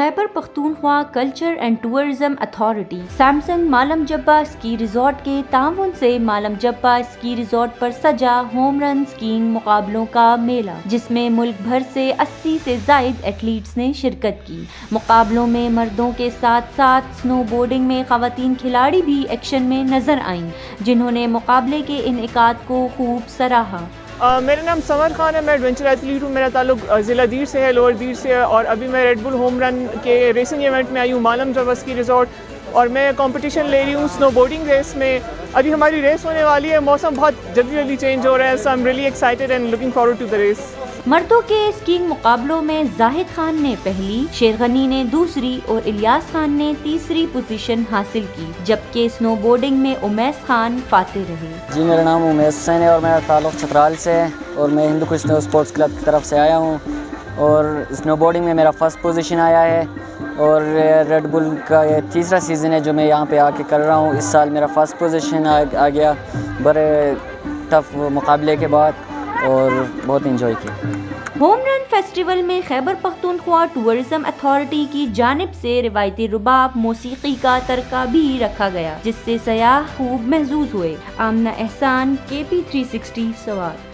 Khyber Pakhtunkhwa culture and tourism authority Samsung Malam Jabba ski resort کے تعاون سے مالم جبہ اسکی ریزورٹ پر سجا ہوم رن اسکیئنگ مقابلوں کا میلہ، جس میں ملک بھر سے 80 سے زائد ایتھلیٹس نے شرکت کی۔ مقابلوں میں مردوں کے ساتھ ساتھ سنو بورڈنگ میں خواتین کھلاڑی بھی ایکشن میں نظر آئیں، جنہوں نے مقابلے کے انعقاد کو خوب سراہا۔ میرا نام سمر خان ہے، میں ایڈونچر ایتھلیٹ ہوں۔ میرا تعلق ضلع دیر سے ہے، لوور دیر سے ہے، اور ابھی میں ریڈ بل ہوم رن کے ریسنگ ایونٹ میں آئی ہوں مالم جبہ اسکی ریزورٹ، اور میں کمپٹیشن لے رہی ہوں سنو بورڈنگ ریس میں۔ ابھی ہماری ریس ہونے والی ہے، موسم بہت جلدی چینج ہو رہا ہے، so I am really excited and looking forward to the race. مردوں کے اسکیئنگ مقابلوں میں زاہد خان نے پہلی، شیر غنی نے دوسری اور الیاس خان نے تیسری پوزیشن حاصل کی، جبکہ سنو بورڈنگ میں امیس خان فاتح رہے۔ جی، میرا نام امیس حسین ہے اور میرا تعلق چترال سے ہے، اور میں ہندو کچھ اسنو اسپورٹس کلب کی طرف سے آیا ہوں، اور اسنو بورڈنگ میں میرا فرسٹ پوزیشن آیا ہے، اور ریڈ بل کا یہ تیسرا سیزن ہے جو میں یہاں پہ آ کے کر رہا ہوں۔ اس سال میرا فرسٹ پوزیشن آ گیا بڑے ٹف مقابلے کے بعد، اور بہت انجوائے کیا۔ ہوم رن فیسٹیول میں خیبر پختونخوا ٹورزم اتھارٹی کی جانب سے روایتی رباب موسیقی کا ترکہ بھی رکھا گیا، جس سے سیاح خوب محظوظ ہوئے۔ آمنہ احسان، KP360 سوات۔